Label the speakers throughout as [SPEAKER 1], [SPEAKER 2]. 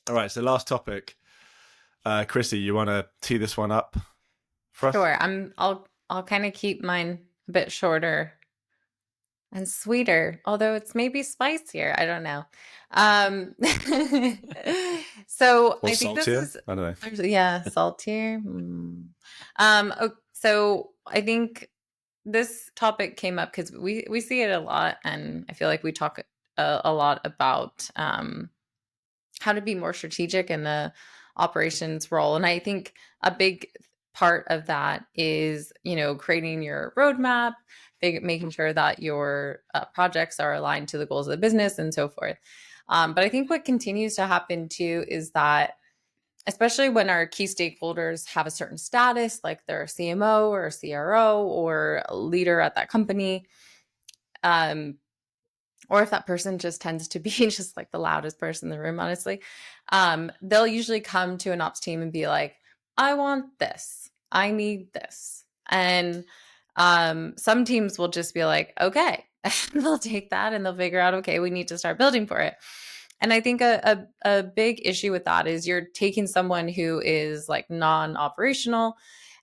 [SPEAKER 1] All right, so last topic. Crissy, you want to tee this one up for us?
[SPEAKER 2] Sure. I'll kind of keep mine a bit shorter and sweeter, although it's maybe spicier. I don't know. Um, so
[SPEAKER 1] Or
[SPEAKER 2] I think this
[SPEAKER 1] saltier?
[SPEAKER 2] is,
[SPEAKER 1] I don't know.
[SPEAKER 2] yeah, saltier. So I think this topic came up because we see it a lot, and I feel like we talk a lot about how to be more strategic in the operations role. And I think a big part of that is, creating your roadmap, making sure that your projects are aligned to the goals of the business and so forth. But I think what continues to happen too is that, especially when our key stakeholders have a certain status, like they're a CMO or a CRO or a leader at that company, um, or if that person just tends to be just like the loudest person in the room, honestly, they'll usually come to an ops team and be like, I want this, I need this. And some teams will just be like, okay, and they'll take that and they'll figure out, okay, we need to start building for it. And I think a big issue with that is you're taking someone who is like non-operational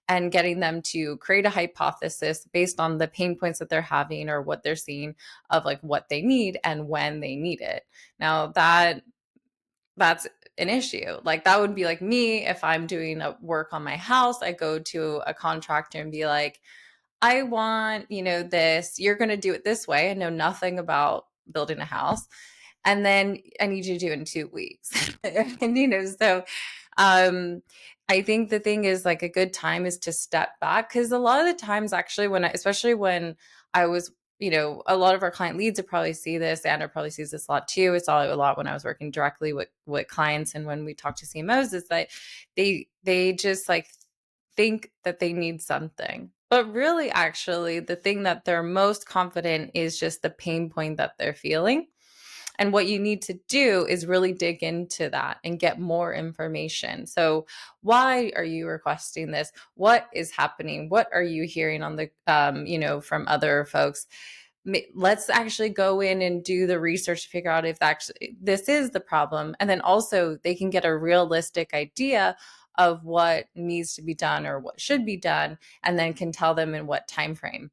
[SPEAKER 2] and getting them to create a hypothesis based on the pain points that they're having or what they're seeing of like what they need and when they need it. Now that's an issue. Like that would be like me if I'm doing a work on my house, I go to a contractor and be like, I want, this, you're going to do it this way. I know nothing about building a house. And then I need you to do it in 2 weeks. And, so um, I think the thing is like a good time is to step back. Cause a lot of the times actually especially when I was, a lot of our client leads would probably see this. Andrew probably sees this a lot too. I saw it a lot when I was working directly with clients. And when we talk to CMOs is that they just like think that they need something. But really, actually, the thing that they're most confident is just the pain point that they're feeling. And what you need to do is really dig into that and get more information. So, why are you requesting this? What is happening? What are you hearing on the, from other folks? Let's actually go in and do the research to figure out if actually this is the problem. And then also, they can get a realistic idea of what needs to be done or what should be done, and then can tell them in what time frame.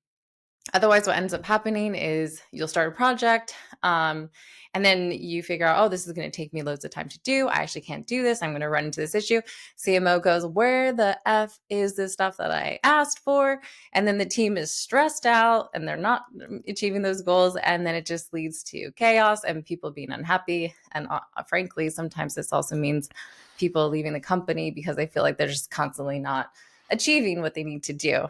[SPEAKER 2] Otherwise, what ends up happening is you'll start a project, and then you figure out, oh, this is going to take me loads of time to do. I actually can't do this. I'm going to run into this issue. CMO goes, where the F is this stuff that I asked for? And then the team is stressed out and they're not achieving those goals. And then it just leads to chaos and people being unhappy. And frankly, sometimes this also means people leaving the company because they feel like they're just constantly not achieving what they need to do.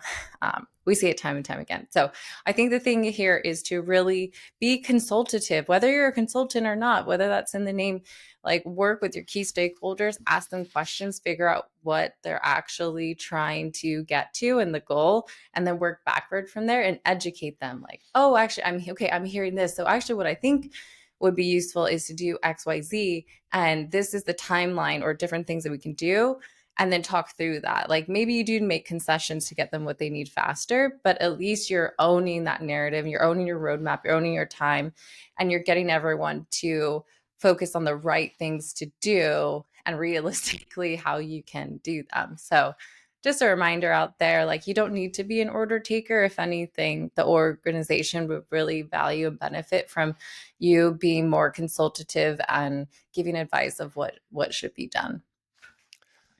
[SPEAKER 2] We see it time and time again. So I think the thing here is to really be consultative, whether you're a consultant or not, whether that's in the name, like work with your key stakeholders, ask them questions, figure out what they're actually trying to get to and the goal, and then work backward from there and educate them. Like, oh, actually, I'm hearing this. So actually what I think would be useful is to do XYZ. And this is the timeline or different things that we can do, and then talk through that. Like maybe you do make concessions to get them what they need faster, but at least you're owning that narrative, you're owning your roadmap, you're owning your time, and you're getting everyone to focus on the right things to do and realistically how you can do them. So just a reminder out there, like you don't need to be an order taker. If anything, the organization would really value and benefit from you being more consultative and giving advice of what should be done.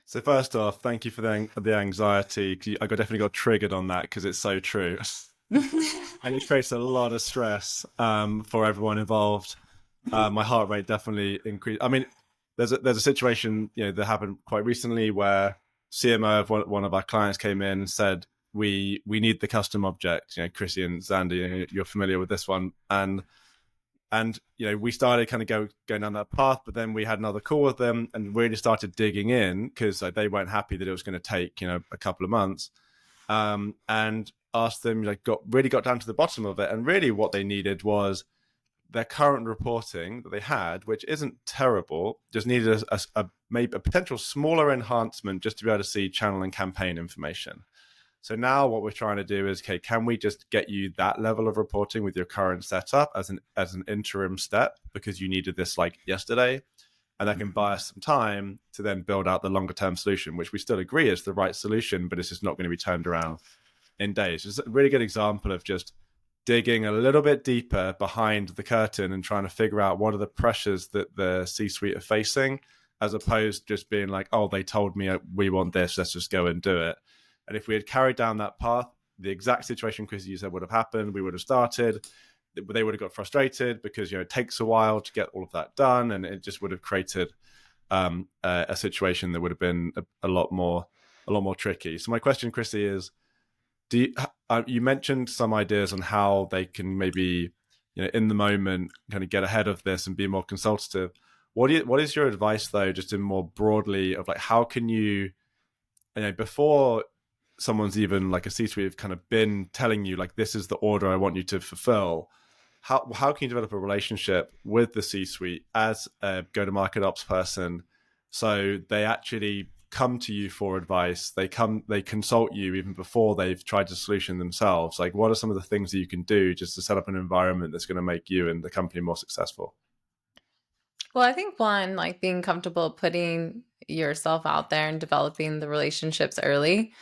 [SPEAKER 1] So first off, thank you for the anxiety. I definitely got triggered on that because it's so true, and it creates a lot of stress for everyone involved. My heart rate definitely increased. I mean, there's a situation that happened quite recently where CMO of one of our clients came in and said we need the custom object. Crissy and Xander, you're familiar with this one, and we started kind of going down that path, but then we had another call with them and really started digging in because they weren't happy that it was going to take a couple of months, and asked them, got down to the bottom of it, and really what they needed was their current reporting that they had, which isn't terrible, just needed maybe a potential smaller enhancement just to be able to see channel and campaign information. So now what we're trying to do is, okay, can we just get you that level of reporting with your current setup as an interim step because you needed this like yesterday? and that can buy us some time to then build out the longer term solution, which we still agree is the right solution, but it's just not going to be turned around in days. It's a really good example of just digging a little bit deeper behind the curtain and trying to figure out what are the pressures that the C-suite are facing, as opposed to just being like, oh, they told me we want this, let's just go and do it. And if we had carried down that path, the exact situation Crissy you said would have happened. We would have started. They would have got frustrated because it takes a while to get all of that done, and it just would have created a situation that would have been a lot more tricky. So my question, Crissy, is: you mentioned some ideas on how they can maybe in the moment kind of get ahead of this and be more consultative. What is your advice though, just in more broadly, of like how can you before someone's even like a C-suite have kind of been telling you like this is the order I want you to fulfill, how can you develop a relationship with the C-suite as a go-to-market ops person so they actually come to you for advice, they consult you even before they've tried to solution themselves? Like, what are some of the things that you can do just to set up an environment that's going to make you and the company more successful?
[SPEAKER 2] Well, I think one, like being comfortable putting yourself out there and developing the relationships early.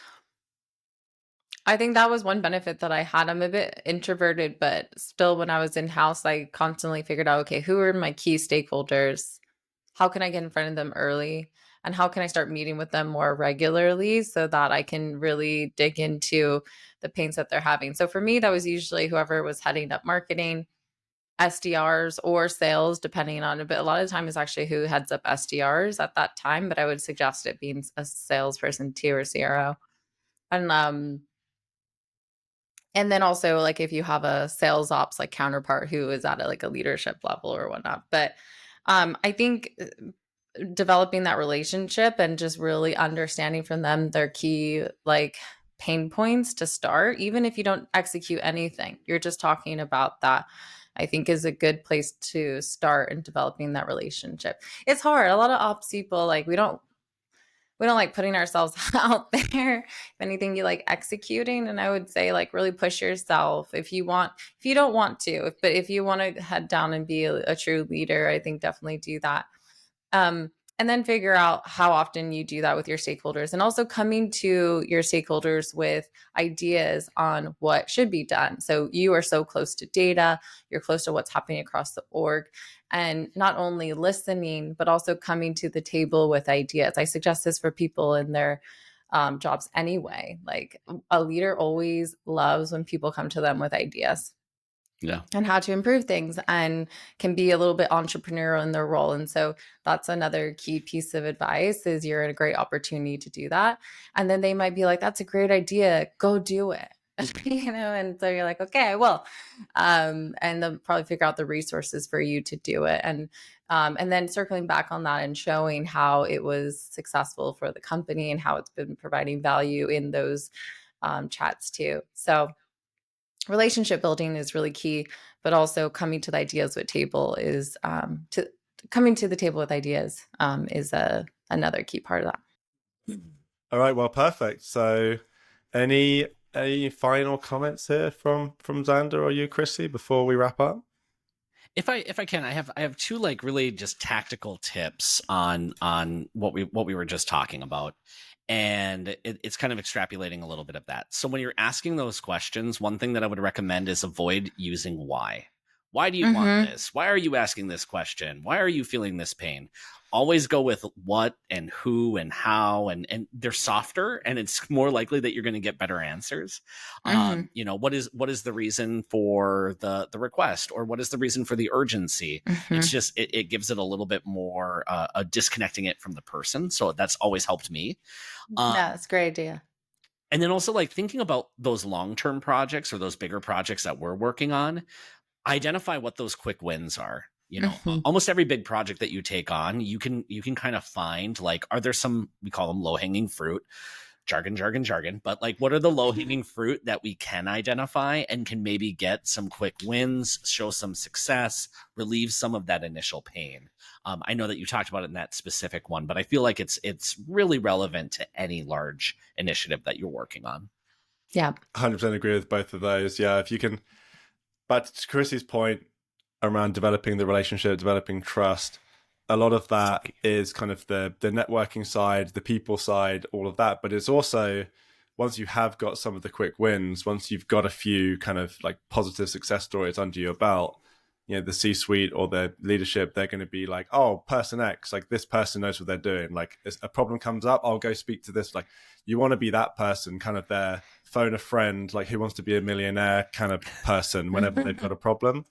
[SPEAKER 2] I think that was one benefit that I had. I'm a bit introverted, but still, when I was in house, I constantly figured out, okay, who are my key stakeholders? How can I get in front of them early? And how can I start meeting with them more regularly so that I can really dig into the pains that they're having? So for me, that was usually whoever was heading up marketing, SDRs, or sales, depending on it. But a lot of the time is actually who heads up SDRs at that time. But I would suggest it being a salesperson too, or CRO. And then also, like, if you have a sales ops like counterpart who is at like a leadership level or whatnot. But I think developing that relationship and just really understanding from them their key like pain points to start, even if you don't execute anything, you're just talking about that, I think is a good place to start in developing that relationship. It's hard. A lot of ops people, like, we don't like putting ourselves out there. If anything, you like executing. And I would say, like, really push yourself if you don't want to, but if you want to head down and be a true leader, I think definitely do that. And then figure out how often you do that with your stakeholders, and also coming to your stakeholders with ideas on what should be done. So you are so close to data, you're close to what's happening across the org, and not only listening, but also coming to the table with ideas. I suggest this for people in their jobs anyway. Like, a leader always loves when people come to them with ideas.
[SPEAKER 3] Yeah.
[SPEAKER 2] And how to improve things, and can be a little bit entrepreneurial in their role. And so that's another key piece of advice, is you're in a great opportunity to do that. And then they might be like, that's a great idea, go do it. And so you're like, okay, I will. And they'll probably figure out the resources for you to do it. And then circling back on that and showing how it was successful for the company and how it's been providing value in those chats too. So relationship building is really key, but also coming to the ideas with table is coming to the table with ideas is another key part of that.
[SPEAKER 1] All right, well, perfect. So any final comments here from Xander or you, Crissy, before we wrap up?
[SPEAKER 3] If I can, I have two like really just tactical tips on what we were just talking about. And it's kind of extrapolating a little bit of that. So when you're asking those questions, one thing that I would recommend is avoid using why. Why do you want this? Why are you asking this question? Why are you feeling this pain? Always go with what and who and how, and they're softer, and it's more likely that you're going to get better answers. What is the reason for the request, or what is the reason for the urgency? It's just it gives it a little bit more disconnecting it from the person. So that's always helped me.
[SPEAKER 2] Yeah, that's a great idea.
[SPEAKER 3] And then also, like, thinking about those long-term projects or those bigger projects that we're working on, identify what those quick wins are. Almost every big project that you take on, you can kind of find, like, are there some, we call them low-hanging fruit, jargon, but like, what are the low-hanging fruit that we can identify and can maybe get some quick wins, show some success, relieve some of that initial pain. I know that you talked about it in that specific one, but I feel like it's really relevant to any large initiative that you're working on.
[SPEAKER 2] Yeah.
[SPEAKER 1] 100% agree with both of those. Yeah, if you can, but to Chrissy's point around developing the relationship, developing trust, a lot of that is kind of the networking side, the people side, all of that. But it's also, once you have got some of the quick wins, once you've got a few kind of like positive success stories under your belt, you know, the C-suite or the leadership, they're going to be like, oh, person X, like this person knows what they're doing. Like if a problem comes up, I'll go speak to this. Like you want to be that person, kind of their phone a friend, like who wants to be a millionaire kind of person whenever they've got a problem.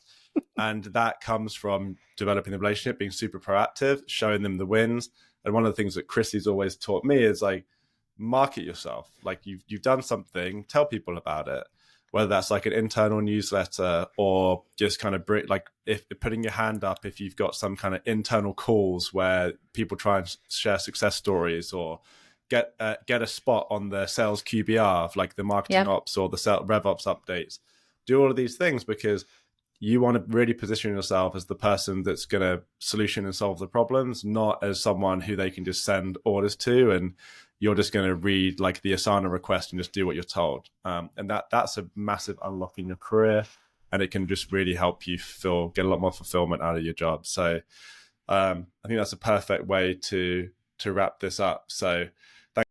[SPEAKER 1] And that comes from developing the relationship, being super proactive, showing them the wins. And one of the things that Chrissy's always taught me is like, market yourself. Like you've done something, tell people about it, whether that's like an internal newsletter or just kind of like if putting your hand up if you've got some kind of internal calls where people try and share success stories, or get a spot on the sales QBR of like the marketing ops or the rev ops updates. Do all of these things because you want to really position yourself as the person that's going to solution and solve the problems, not as someone who they can just send orders to and you're just going to read like the Asana request and just do what you're told. And that's a massive unlock in your career, and it can just really help you get a lot more fulfillment out of your job. So I think that's a perfect way to wrap this up. So